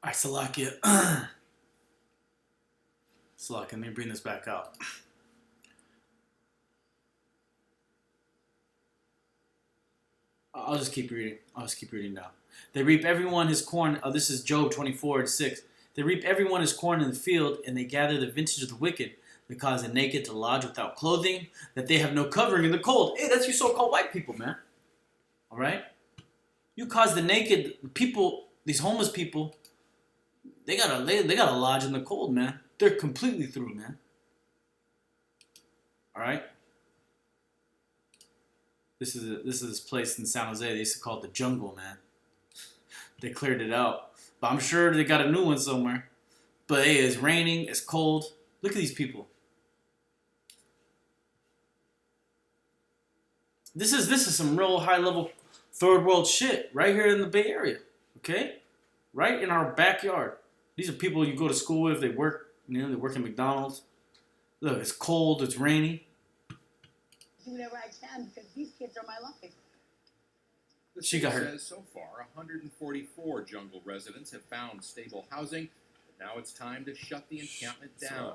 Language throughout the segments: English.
Alright, Salakia. Salakia, let me bring this back out. I'll just keep reading. I'll just keep reading now. They reap everyone his corn. Oh, this is Job 24:6. They reap everyone his corn in the field, and they gather the vintage of the wicked. They cause the naked to lodge without clothing, that they have no covering in the cold. Hey, that's you so-called white people, man. All right? You cause the naked people, these homeless people, they gotta lodge in the cold, man. They're completely through, man. All right? This is this place in San Jose. They used to call it the jungle, man. They cleared it out, but I'm sure they got a new one somewhere. But hey, it's raining, it's cold. Look at these people. This is some real high level third world shit right here in the Bay Area. Okay, right in our backyard. These are people you go to school with. They work, they work at McDonald's. Look, it's cold, it's rainy. Do whatever I can because these kids are my life. The She city got her. says so far 144 jungle residents have found stable housing, but now it's time to shut the encampment down.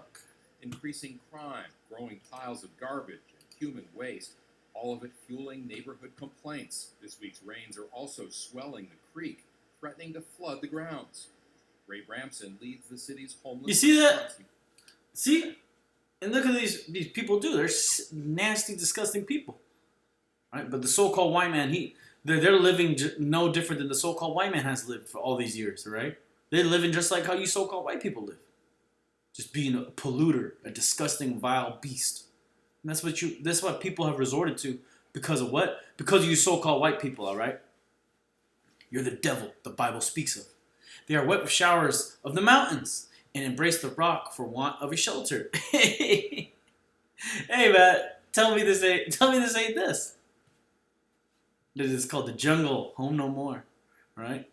Increasing crime, growing piles of garbage, and human waste, all of it fueling neighborhood complaints. This week's rains are also swelling the creek, threatening to flood the grounds. Ray Bramson leads the city's homeless. You see that? See? And look at these people do. They're nasty, disgusting people. Right? But the so-called white man, they're living no different than the so-called white man has lived for all these years, right? They're living just like how you so-called white people live. Just being a polluter, a disgusting, vile beast. And that's what people have resorted to because of what? Because of you so-called white people, all right? You're the devil the Bible speaks of. They are wet with showers of the mountains and embrace the rock for want of a shelter. Hey man, tell me this ain't this. This is called the jungle, home no more, right?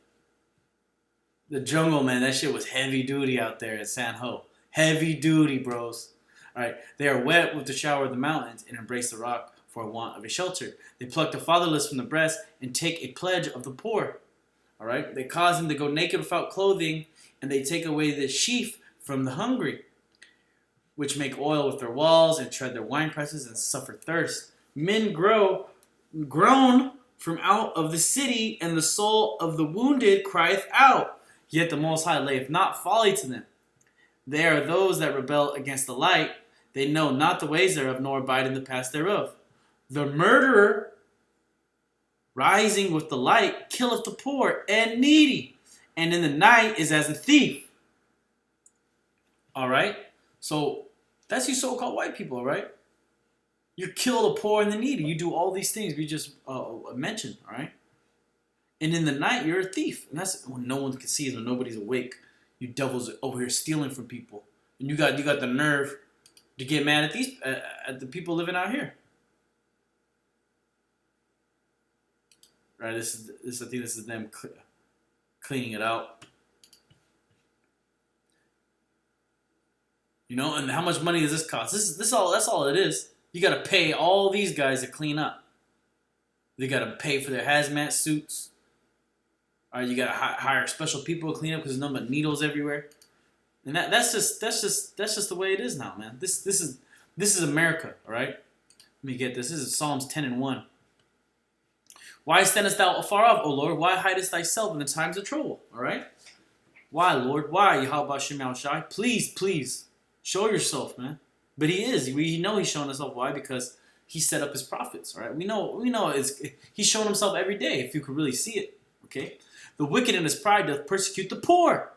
The jungle, man, that shit was heavy duty out there at San Ho. Heavy duty, bros. All right, they are wet with the shower of the mountains and embrace the rock for want of a shelter. They pluck the fatherless from the breast and take a pledge of the poor. All right, they cause them to go naked without clothing, and they take away the sheaf from the hungry, which make oil with their walls and tread their wine presses and suffer thirst. Men groan from out of the city, and the soul of the wounded crieth out. Yet the Most High layeth not folly to them. They are those that rebel against the light. They know not the ways thereof, nor abide in the paths thereof. The murderer, rising with the light, killeth the poor and needy, and in the night is as a thief. All right? So that's you so-called white people, all right? You kill the poor and the needy. You do all these things we just mentioned, all right? And in the night, you're a thief. And that's when no one can see is when nobody's awake. You devils are over here stealing from people. And you got the nerve to get mad at at the people living out here. Right, I think this is them cleaning it out. You know, and how much money does this cost? That's all it is. You got to pay all these guys to clean up. They got to pay for their hazmat suits. All right, you got to hire special people to clean up because there's nothing but needles everywhere. And that's just the way it is now, man. This is America, all right? Let me get this. This is Psalms 10:1. Why standest thou afar off, O Lord? Why hidest thyself in the times of trouble? All right? Why, Lord? Why, Yahweh Shem Shai? Please, show yourself, man. But he is. We know he's showing himself. Why? Because he set up his prophets, all right? We know he's showing himself every day if you could really see it, okay? The wicked in his pride doth persecute the poor.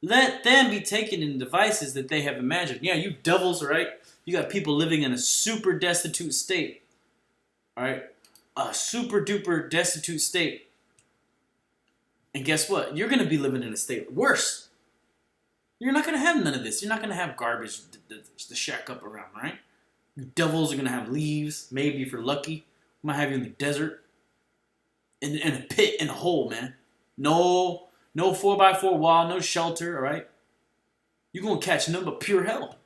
Let them be taken in devices that they have imagined. Yeah, you devils, all right? You got people living in a super destitute state, all right? A super duper destitute state. And guess what? You're going to be living in a state worse. You're not going to have none of this. You're not going to have garbage to shack up around, right? You devils are going to have leaves, maybe if you're lucky. You might have you in the desert. In a pit, in a hole, man. No 4x4 wall, no shelter, all right? You're going to catch nothing but pure hell.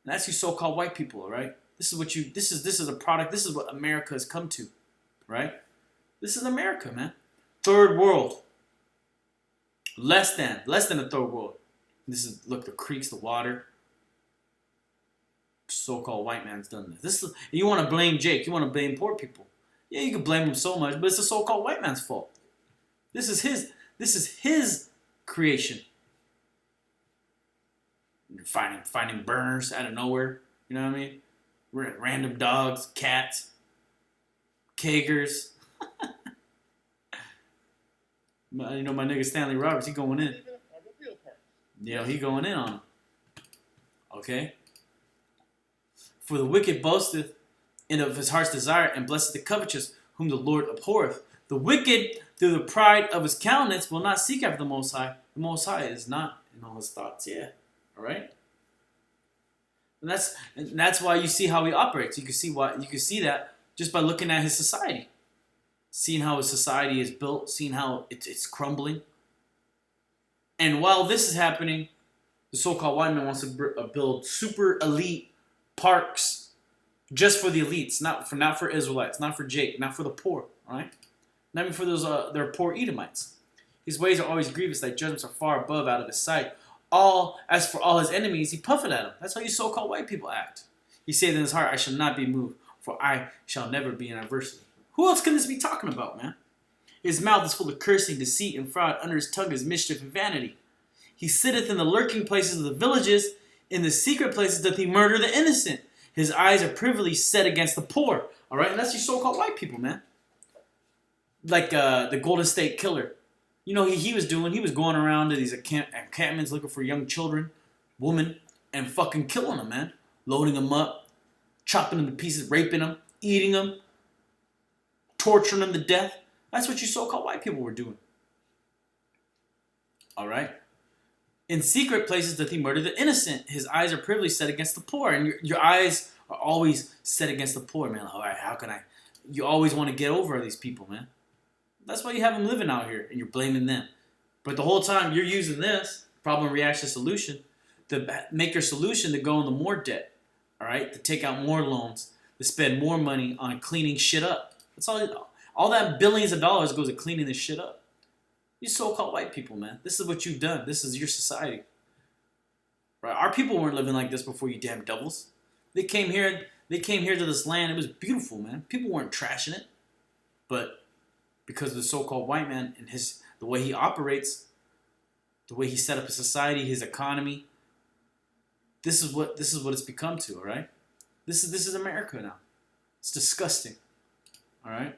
And that's you so-called white people, all right? This is a product. This is what America has come to, right? This is America, man. Third world. Less than a third world. This is, look, the creeks, the water. So-called white man's done this. You want to blame Jake. You want to blame poor people. Yeah, you can blame him so much, but it's the so-called white man's fault. This is his creation. You're finding burners out of nowhere. You know what I mean? Random dogs, cats, kegers. You know my nigga Stanley Roberts, he going in. Yeah, he going in on him. Okay? For the wicked boasteth in of his heart's desire, and blessed the covetous, whom the Lord abhorreth. The wicked, through the pride of his countenance, will not seek after the Most High. The Most High is not in all his thoughts. Yeah. All right? And that's why you see how he operates. You can see that just by looking at his society. Seeing how his society is built, seeing how it's crumbling. And while this is happening, the so-called white man wants to build super elite parks just for the elites, not for Israelites, not for Jake, not for the poor, all right? Not even for those their poor Edomites. His ways are always grievous, thy judgments are far above out of his sight. As for all his enemies, he puffeth at them. That's how you so-called white people act. He saith in his heart, I shall not be moved, for I shall never be in adversity. Who else can this be talking about, man? His mouth is full of cursing, deceit, and fraud. Under his tongue is mischief and vanity. He sitteth in the lurking places of the villages. In the secret places doth he murder the innocent. His eyes are privily set against the poor. All right? And that's your so-called white people, man. Like the Golden State Killer. You know, he was going around to these encampments looking for young children, women, and fucking killing them, man. Loading them up, chopping them to pieces, raping them, eating them, torturing them to death. That's what you so-called white people were doing. All right? In secret places doth he murder the innocent. His eyes are privily set against the poor. And your eyes are always set against the poor, man. All right, how can I? You always want to get over these people, man. That's why you have them living out here, and you're blaming them. But the whole time you're using this problem, reaction, solution to make your solution to go into more debt. All right? To take out more loans, to spend more money on cleaning shit up. That's all that billions of dollars goes to cleaning this shit up. You so-called white people, man. This is what you've done. This is your society. Right? Our people weren't living like this before, you damn devils. They came here to this land. It was beautiful, man. People weren't trashing it. But because of the so-called white man and the way he operates, the way he set up his society, his economy, this is what it's become to, all right? This is America now. It's disgusting. All right?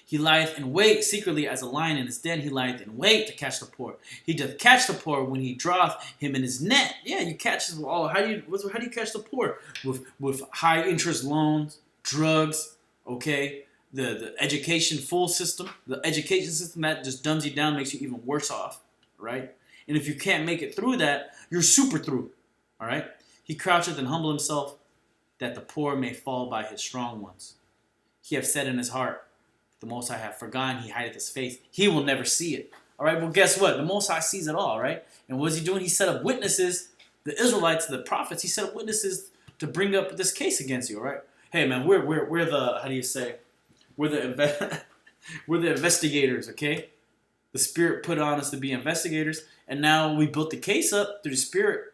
He lieth in wait secretly as a lion in his den. He lieth in wait to catch the poor. He doth catch the poor when he draweth him in his net. Yeah, you catch them all. How do you catch the poor? With high interest loans, drugs, okay? The education full system, the education system that just dumbs you down, makes you even worse off, right? And if you can't make it through that, you're super through, all right? He croucheth and humble himself, that the poor may fall by his strong ones. He hath said in his heart, the Most High hath forgotten, he hideth his face. He will never see it. All right, well, guess what? The Most High sees it all, right? And what is he doing? He set up witnesses, the Israelites, the prophets, he set up witnesses to bring up this case against you, all right? Hey, man, we're the, how do you say, we're the investigators, okay? The Spirit put on us to be investigators, and now we built the case up through the Spirit,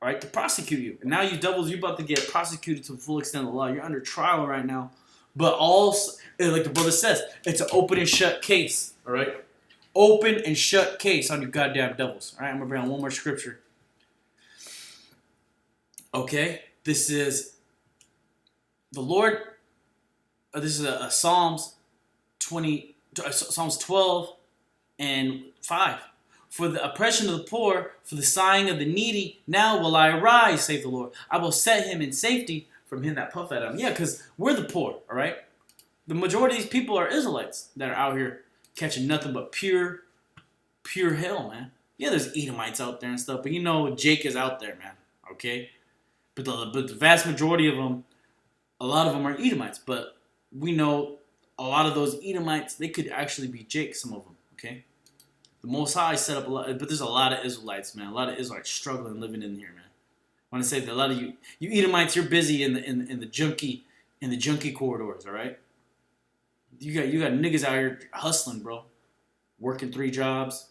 all right, to prosecute you. And now you doubles, you're about to get prosecuted to the full extent of the law. You're under trial right now. But also, like the brother says, it's an open and shut case, all right? Open and shut case on you goddamn devils. All right, I'm going to bring on one more scripture. Okay, this is the Lord. This is Psalms 12 and 5. For the oppression of the poor, for the sighing of the needy, now will I arise, saith the Lord. I will set him in safety from him that puff at him. Yeah, because we're the poor, all right? The majority of these people are Israelites that are out here catching nothing but pure hell, man. Yeah, there's Edomites out there and stuff, but you know Jake is out there, man, okay? But the vast majority of them, a lot of them are Edomites, but we know a lot of those Edomites, they could actually be Jake, some of them, okay? The Most High set up a lot, but there's a lot of Israelites, man. A lot of Israelites struggling living in here, man. I want to say that a lot of you Edomites, you're busy in the junkie corridors, all right? You got niggas out here hustling, bro. working 3 jobs,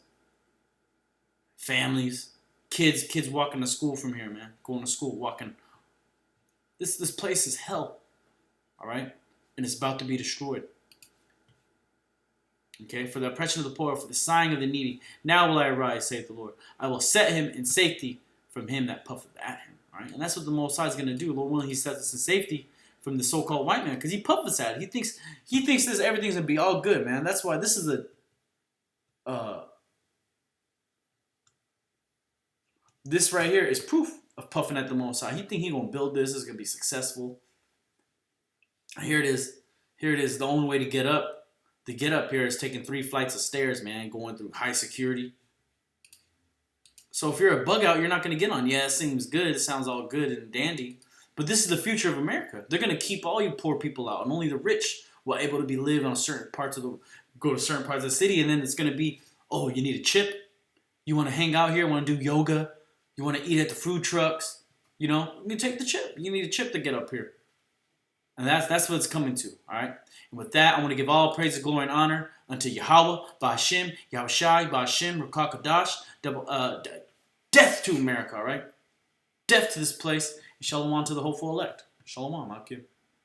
families, kids walking to school from here, man. Going to school, walking. This place is hell, all right? And it's about to be destroyed. Okay, for the oppression of the poor, for the sighing of the needy. Now will I arise, saith the Lord. I will set him in safety from him that puffeth at him. All right, and that's what the Most High is going to do. Lord willing, he sets us in safety from the so-called white man, because he puffs at it. He thinks this everything's going to be all good, man. That's why this is this right here is proof of puffing at the Most High. He think he going to build this. This is going to be successful. Here it is. Here it is. The only way to get up. To get up here is taking 3 flights of stairs, man, going through high security. So if you're a bug out, you're not going to get on. Yeah, it seems good. It sounds all good and dandy. But this is the future of America. They're going to keep all you poor people out, and only the rich will able to be lived on certain parts of the, go to certain parts of the city, and then it's going to be, oh, you need a chip? You want to hang out here? Want to do yoga? You want to eat at the food trucks? You know, you take the chip. You need a chip to get up here. And that's what it's coming to, all right? And with that, I want to give all praise, glory, and honor unto Yahweh, Ba'Hashem, Yahushai, Ba'Hashem, Rakakadash, death to America, all right? Death to this place, and shalom to the hopeful elect. Shalom, Akim.